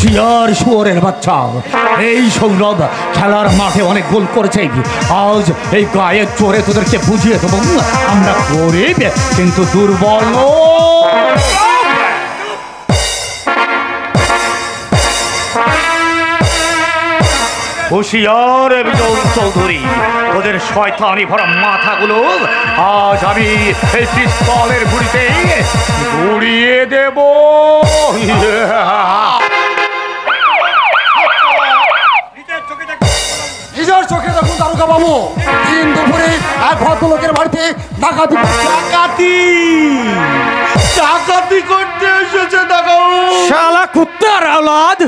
হুঁশিয়ার শুয়োরের বাচ্চা, এই সৌরভ খেলার মাঠে অনেক গোল করেছে। আজ এই গায়ের চোরে তোদেরকে বুঝিয়ে দেবো আমরা গরিব কিন্তু দুর্বল। হুঁশিয়ার বিজন চৌধুরী, ওদের শয়তানি ভরা মাথাগুলো আজ আমি এই পিস্তলের গুড়িতে গুড়িয়ে দেব। নিজের চোখে দেখুন দারোগা বাবু, দিন দুপুরে এক ভদ্রলোকের বাড়িতে ডাকাতি ডাকাতি করতে এসেছে। দেখো শালা কুত্তার আওলাদ,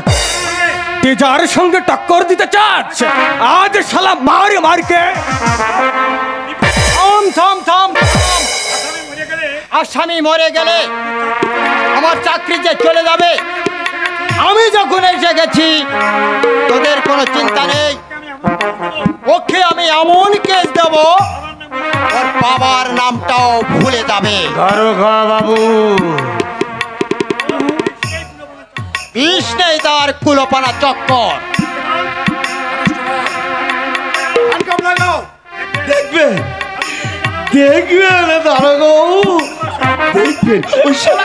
যার সঙ্গে টক্কর দিতে চাস আজ শালা মারে মারকে। থাম থাম থাম, আসামি মরে গেলে আমার চাকরি যে চলে যাবে। আমি যখন এসে গেছি তোদের কোনো চিন্তা নেই। ওকে আমি এমন কেস দেব ওর বাবার নামটাও ভুলে যাবে। দারোগা বাবু, বিষ নেই তার কুলোপানা চক্কর। দেখবেন দেখবেন দারোগা দেখবেন ওই শালা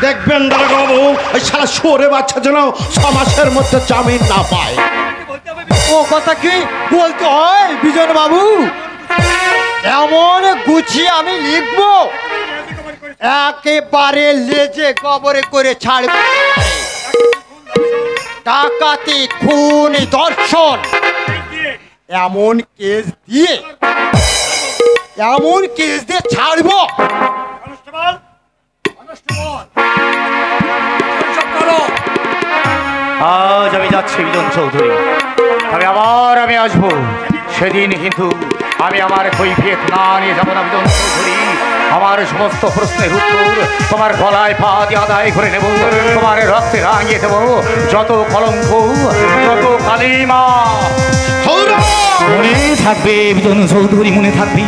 দেখবেন দারোগা বাবু, ওই শালা শুয়োরে বাচ্চা যেন 6 মাসের মধ্যে জামিন না পায়। ও কথা কি বলতে হয় বিজন বাবু? এমন গুছিয়ে আমি লিখবো একেবারে লেজে কবরে করে ছাড়বে। ডাকাতি, খুন, ধর্ষণ এমন কেস দিয়ে ছাড়বো। আজ আমি যাচ্ছি বিজন চৌধুরী, তবে আবার আমি আসবো সেদিন, কিন্তু আমি আমার কৈফিয়ত না নিয়ে যাবো না বিজন চৌধুরী। আমার সমস্ত প্রশ্নের উত্তর তোমার গলায় পা দিয়ে আদায় করে নেব, তোমার রক্তে রাঙিয়ে দেবো যত কলঙ্ক, যত কালিমা। মনে থাকবে বিজন চৌধুরী, মনে থাকবে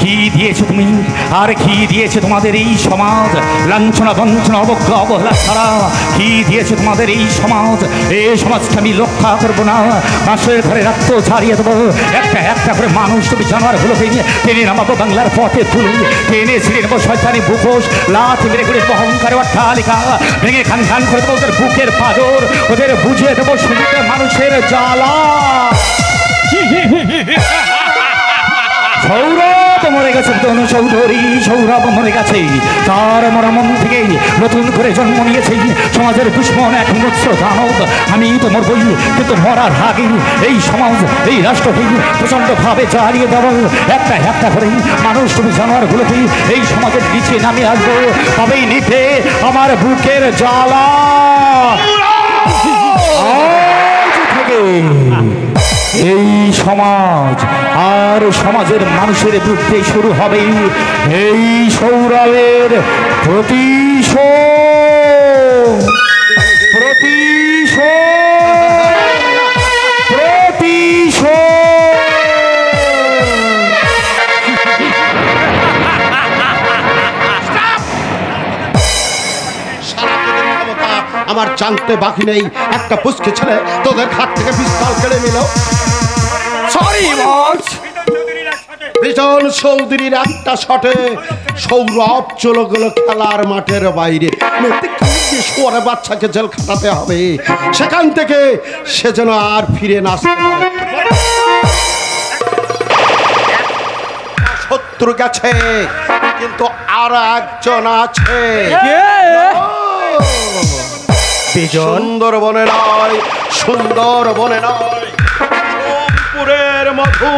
কি দিয়েছো তুমি আর কি দিয়েছে তোমাদের এই সমাজ। লাঞ্ছনা বঞ্চনা অবজ্ঞা অবহেলা ছাড়া কি দিয়েছে তোমাদের এই সমাজ। এই সমাজকে আমি রক্ষা করবো না, বাঁশের ঘরে রক্ত ছাড়িয়ে দেবো। একটা একটা করে মানুষ তুমি জানোয়ার গুলো টেনে নামাবো বাংলার পথে তুলি, টেনে ছিঁড়ে নেবো শয়তানি বুকোশ, লাথ মেরে করে দেবো অহংকারে অট্টালিকা, ভেঙে খান খান করে দেবো ওদের বুকের পাঁজর, ওদের বুঝিয়ে দেবো শুনতে মানুষের জ্বালা। সৌরভ মরে গেছে বিজন চৌধুরী, সৌরভ মরে গেছে। তার মরা মন থেকে নতুন করে জন্ম নিয়েছে সমাজের দুশ্মন এক মৎস্য দানব। আমি তো মরবই, কিন্তু মরার আগে এই সমাজ, এই রাষ্ট্রকে প্রচন্ড ভাবে জ্বালিয়ে দেবো। একটা একটা করে মানুষ তুমি জানোয়ারগুলোকে এই সমাজের নিচে নামিয়ে আসবো, তবেই নিতে আমার বুকের জ্বালা। এই সমাজ আর সমাজের মানুষের বিরুদ্ধে শুরু হবে এই সৌরভের প্রতিশোধ। আমার জানতে বাকি নেই, একটা পুষ্কে ছেলে তোদের হাত থেকে পিস্তল কেড়ে নিল। Sorry boss. বিজন চৌধুরীর একটা শটে সৌরভ চলে গেল খেলার মাঠের বাইরে। শুয়োরে বাচ্চাকে জেল খাটাতে হবে, সেখান থেকে সে যেন আর ফিরে না আসতে পারে। শত্রু গেছে, কিন্তু আর একজন আছে। সুন্দরবনে নয়, সুন্দরবনে নয়, সোমপুরের মধু,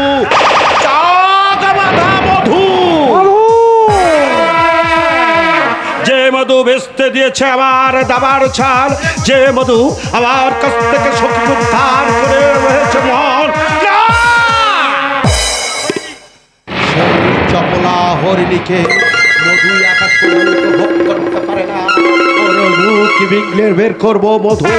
চাঁদবাঁধা মধু। যে মধু বেচতে দিয়েছে আমার দাবার ছাল, যে মধু আমার কাছ থেকে সখী উদ্ধার করে রয়েছে মন। চপলা হরিণীকে মধু একা ভোগ করতে পারে না। মুখ বিগলে বের করবো মধু,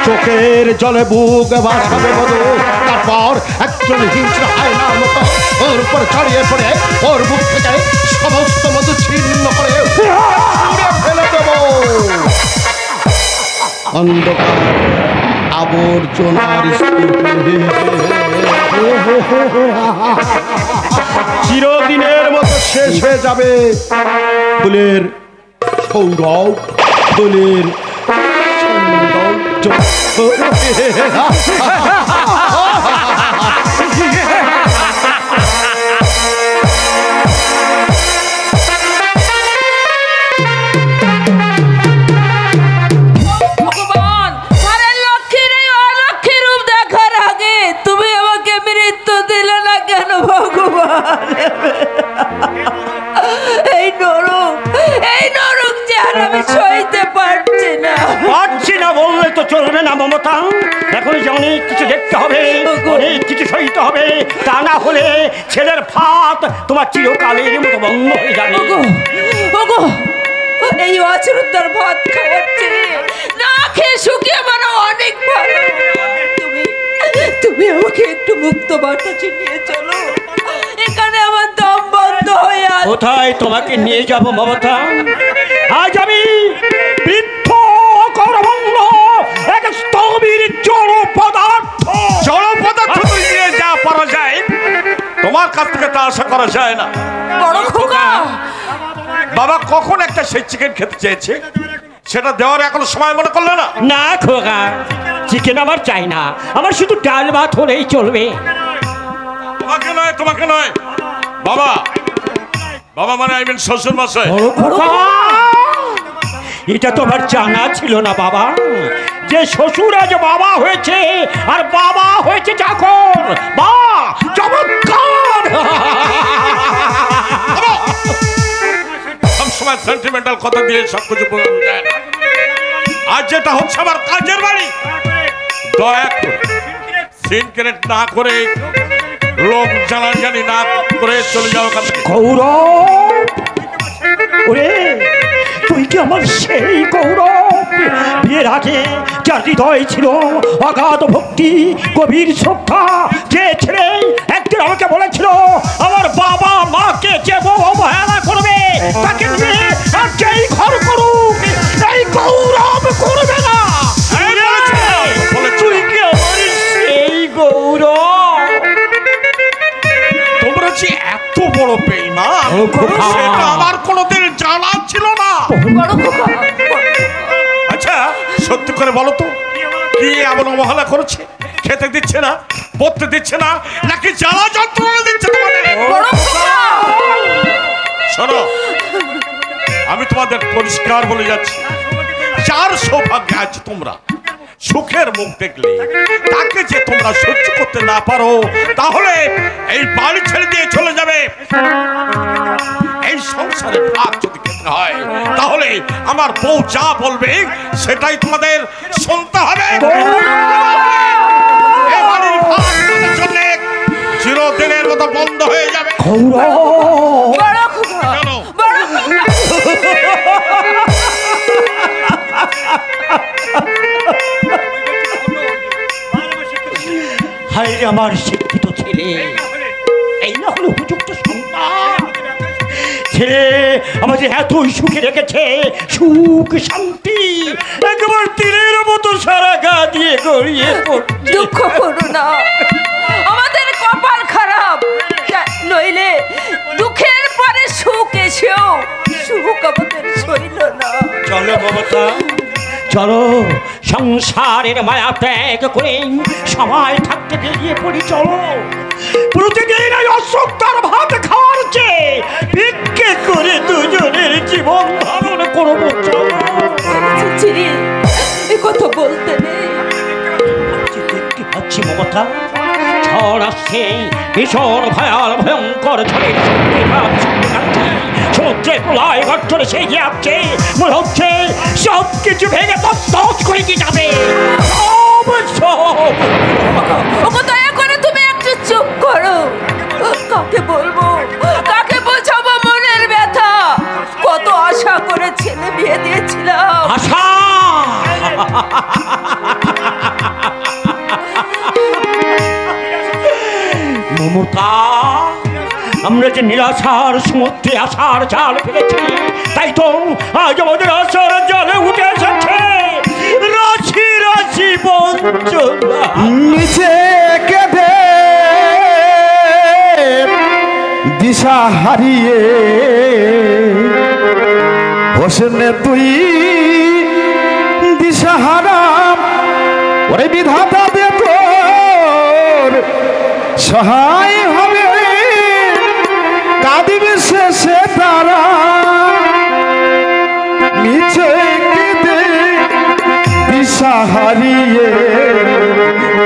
চোখের জলে বুক ভাসাবে মধু, তার তারপর একজন হিংস্র হায়নার মতো ওর উপর ছড়িয়ে পড়ে ওর বুক থেকে সমস্ত মধু ছিন্ন করে পুড়ে ফেলে দেব। অন্ধকার আবর্জনার স্তূপে চিরদিনের মতো শেষ হয়ে যাবে ফুলের সৌরভ, ফুলের ভগবান, ঘরের লক্ষ্মীর এই অলক্ষ্মী রূপ দেখার আগে তুমি আমাকে মৃত্যু দিলে না কেন ভগবান? এই নরক যে আর আমি সইতে পারছি না। পারছি না বললে তো চলবে না মমতা। এখন যে অনেক কিছু দেখতে হবে, অনেক কিছু সইতে হবে, তা না হলে ছেলের ভাত তোমার চিরকালের মতো বন্ধ হয়ে যাবে। ওগো, এই অশ্রদ্ধার ভাত খাওয়াচ্ছে না খেয়ে শুকিয়ে মারা অনেক ভালো। তুমি আমাকে একটু মুক্ত বাতাসে নিয়ে চলো, এখানে আমার দম বন্ধ হয়ে আছে। কোথায় তোমাকে নিয়ে যাব মমতা? আজ আমি বৃদ্ধ করবন্ধ এক স্থবির জড় পদার্থ তুই নিয়ে যা পারা যায়, তোমার কাছ থেকে তা আশা করা যায় না। বড় খোকা, বাবা কখন একটা সেই চিকেন খেতে চেয়েছে, সেটা দেওয়ার এখনো সময় মনে করলে না? না খোকা, চিকেন আমার চাই না, আমার শুধু ডাল ভাত হলেই চলবে। তোমাকে নয় বাবা, বাবা মানে আই মিন শ্বশুর মশাই। এটা তো আমার জানা ছিল না বাবা, যে শ্বশুর আজ বাবা হয়েছে আর বাবা হয়েছে চাকর। বাহ, চমৎকার! সবসময় সেন্টিমেন্টাল কথা দিয়ে সবকিছু বোঝানো যায় না। আজ যেটা হচ্ছে আমার কাজের বাড়ি, দয়া করে সিন ক্রিয়েট না করে, লোক জানাজানি না করে চলে যাও ওখান থেকে। গৌরব, ওরে তুই কি আমার সেই গৌরব? বিয়ের আগে যার হৃদয় ছিল অগাধ ভক্তি, গভীর শ্রদ্ধা, যে ছেলে একদিন আমাকে বলেছিল আমার বাবা মাকে যে বউ অবহেলা করবে তাকে নিয়ে আর যেই ঘর করুক এই গৌরব করবে না। তুই কি আমার সেই গৌরব? তোমরা যে এত বড় বেঈমান, সেটা আমার কোনোদিন জানা ছিল না। বড় খোকা, আচ্ছা সত্যি করে বলো তো, কি এমন অবহেলা করেছে? খেতে দিচ্ছে না, পড়তে দিচ্ছে না, নাকি জ্বালা যন্ত্রণা দিচ্ছে তোমাদের? বড় খোকা, শোনো, আমি তোমাদের পরিষ্কার বলে যাচ্ছি, যার সৌভাগ্যে আজ তোমরা সুখের মুখ দেখলে তাকে যে তোমরা সহ্য করতে না পারো, তাহলে এই বাড়ি ছেড়ে দিয়ে চলে যাবে। এই সংসারে ভাগ যদি খেতে হয়, তাহলে আমার বউ যা বলবে সেটাই তোমাদের শুনতে হবে। এই বাড়ির ভাগ তোমাদের জন্য চিরদিনের মতো বন্ধ হয়ে যাবে। বড় খোকা, চলো। বড় খোকা। হায় রে আমার শিক্ষিত ছেলে, এই না হলো উপযুক্ত সন্তান। ছেলে আমাদের এতই সুখে রেখেছে, সুখ শান্তি একবার তীরের মতো সারা গা দিয়ে গড়িয়ে পড়ছে। দুঃখ করো না, আমাদের কপাল খারাপ, নইলে দুঃখের পরে সুখ এসেও সুখ আমাদের সইল না। চলো মমতা, চলো সংসারের মায়া ত্যাগ করে সময় থাকতে বেরিয়ে পড়ি। চলো প্রতিদিন এই অসুখতার ভাত খাওয়ার চেয়ে ভিক্ষে করে দুজনের জীবন ধারণ করবো। চলো। ছি, এ কথা বলতে নেই। দেখতে পাচ্ছি মমতা, ঝড় আসছে, ভীষণ ভয়ঙ্কর ঝড়ের সমুদ্রে প্রলয় গর্জনে সে যাচ্ছে, মনে হচ্ছে সব কিছু ভেঙে তছনছ করে দিয়ে যাবে। ওগো, দয়া করে তুমি একটু চুপ করো। কাকে বলবো, কাকে বোঝাবো মনের ব্যথা? কত আশা করে ছেলে বিয়ে দিয়েছিলাম। আশা মমতা, আমরা যে নিরাশার সমুদ্রে আশার জাল ফেলেছি, তাই তো আজ আমাদের আশার জালে উঠে এসেছে রাশি রাশি বঞ্চনা। নিচে কেঁদে দিশা হারিয়ে হোসেনে তুই দিশা হারাম, ওরে বিধাতা দে তোর সহায় হবে, কাঁদিবে শেষে তারা নিচে কেঁদে দিশা হারিয়ে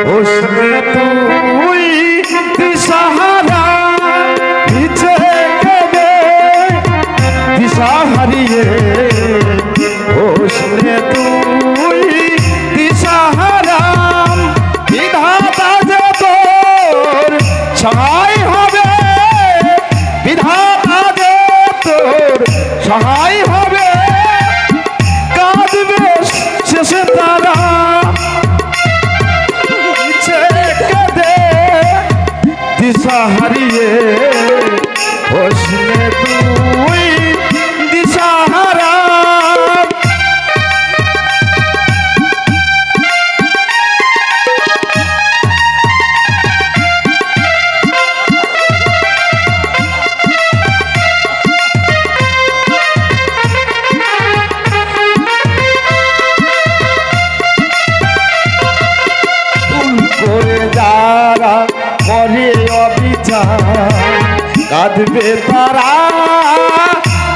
হোসনে তুই দিশা হারা, নিচে কেঁদে দিশা হারিয়ে হোসনে তুই দিশা হারাম, বিধাতা যে তোর সহায় হবে, বিধাতা যে তোর সহায় হবে, কাঁদবে শেষে তারা নিচে কেঁদে দিশা হারিয়ে হোসনে তুই দিশা হারা। করে অবিচার কাঁদবে তারা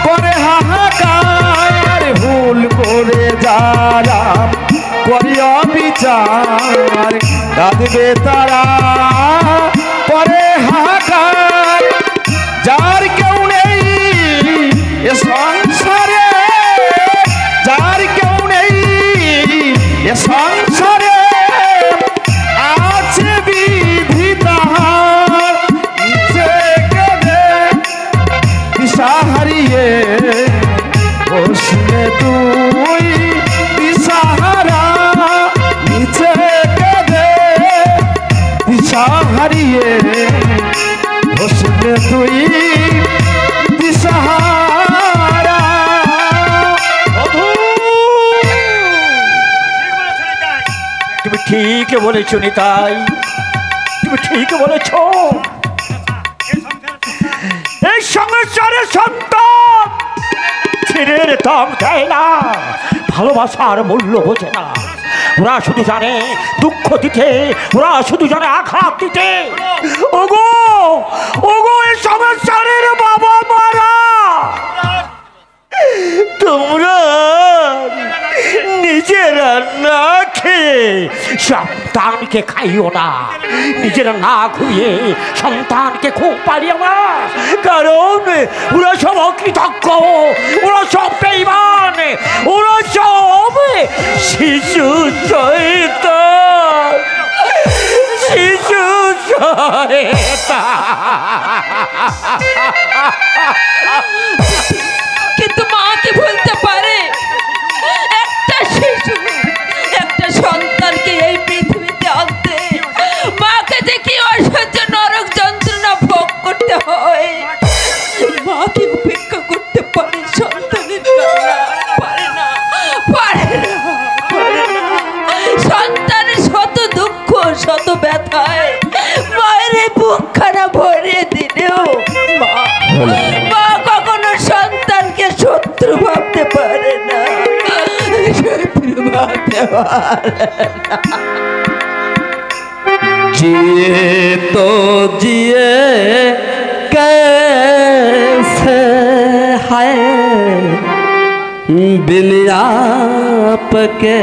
করে হাহাকার, ভুল করে যারা করে অবিচার কাঁদবে তারা করে হাহাকার, যার কেউ নেই এ সংসারে, যার কেউ নেই এ সংসারে আছে বিধি তাহার, নিচে কেঁদে দিশা হারিয়ে হোসনে তুই দিশা হারা, নিচে কেঁদে দিশা হারিয়ে হোসনে তুই দিশা হারা। তুমি ঠিক বলেছো নিতাই, তুমি ঠিক বলেছ। এই সংসারের সন্তান ছেলের দাম দেয় না, ভালোবাসার মূল্য বোঝে না, ওরা শুধু জানে দুঃখ দিতে, ওরা শুধু জানে আঘাত দিতে। ওগো ওগো এই সংসারের বাবা মারা, তোমরা নিজেরা না খেয়ে সন্তানকে খাইও না, নিজেরা না ঘুরিয়ে সন্তানকে খুব পারিও না, কারণ ওরা সব অকৃতজ্ঞ, ওরা সব বেঈমান, ওরা সব শিশু শয়তান, শিশু শয়তান। কিন্তু মা কি বলতে পারে? একটা শিশু, একটা সন্তানকে এই পৃথিবীতে আনতে মাকে যে কি অসহ্য নরক যন্ত্রণা ভোগ করতে হয়, মা কি উপেক্ষা করতে পারে সন্তানের কান্না? পারে না, পারে না, পারে না। সন্তানের শত দুঃখ, শত ব্যথায় মায়ের এই বুকখানা ভরিয়ে দিলেও মা কখনো সন্তানকে শত্রু ভাবতে পারে না, শত্রু ভাবতে পারে না। जिए तो जिए कैसे है बिन आपके,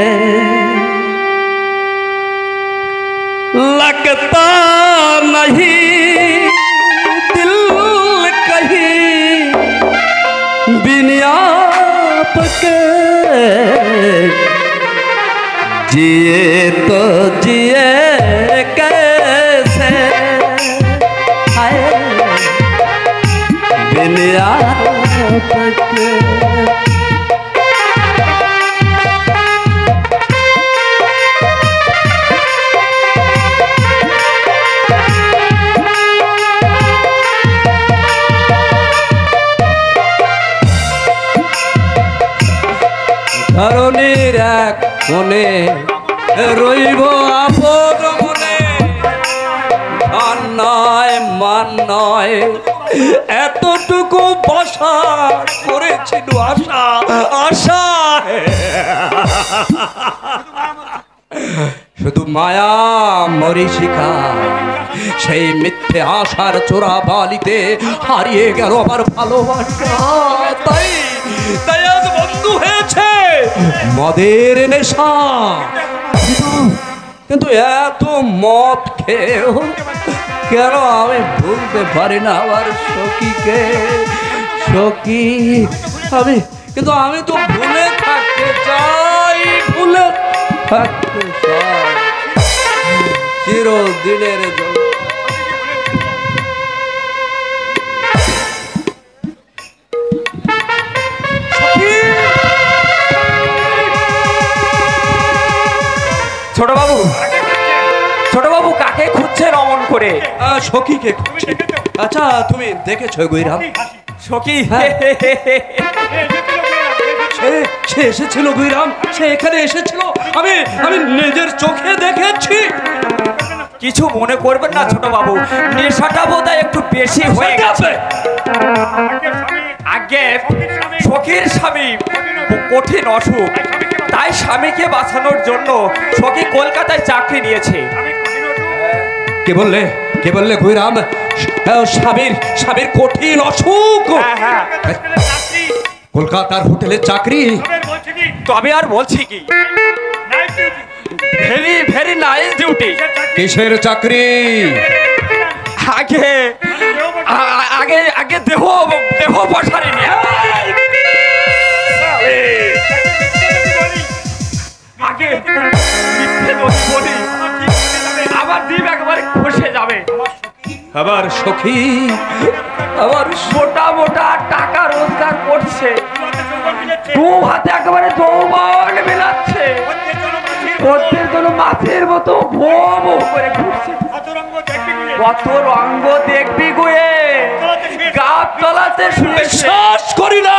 लगता नहीं दिल कहीं बिन आपके, जिए तो जिए कैसे है बिन आपके। মনে রইব আপন মনে মান নয় এতটুকু বসা করেছিল আশা আশা শুধু মায়া মরীচিকা সেই মিথ্যে আশার চোরা বালিতে হারিয়ে গেল আমার ভালোবাসা তাই তাই আজ বন্ধু হয়েছে মদের নেশা কিন্তু এত মদ খেয়েও কেন আমি ভুলতে পারি না আমার সখীকে সখী আমি তো ভুলে থাকতে চাই ভুলে থাকতে চাই চিরদিনের জন্য ছোট বাবু কাকে খুঁজছেন অমন করে? সখীকে খুঁজছে। আচ্ছা তুমি দেখেছো গৈরাম? সখী সে এসেছিল গৈরাম, সে এখানে এসেছিল, আমি নিজের চোখে দেখেছি। কিছু মনে করবেন না ছোট বাবু, নেশাটা বোধহয় একটু বেশি হয়ে গেছে। আগে সখীর স্বামী কঠিন অসুখ, তাই স্বামীকে বাঁচানোর জন্য সখী কলকাতায় চাকরি নিয়েছে। কে বললে গৈরাম? স্বামীর কঠিন অসুখ, কলকাতার হোটেলে চাকরি। তবে আর বলছি কি, ভেরি ভেরি নাইস ডিউটি। কিসের চাকরি? আগে আগে আগে দেহ বসারি নিয়ে আগে বলি আবার দ্বীপ একবারে খসে যাবে। আবার সখী আবার মোটা মোটা টাকা রোজগার করছে, দু হাতে একেবারে যৌবন মেলাচ্ছে, প্রত্যেক জন্য মাছের মতো ভো ভো করে ঘুরছে। কত রঙ্গ দেখবি গুয়ে, গাছ তলাতে শুয়ে বিশ্বাস করি না।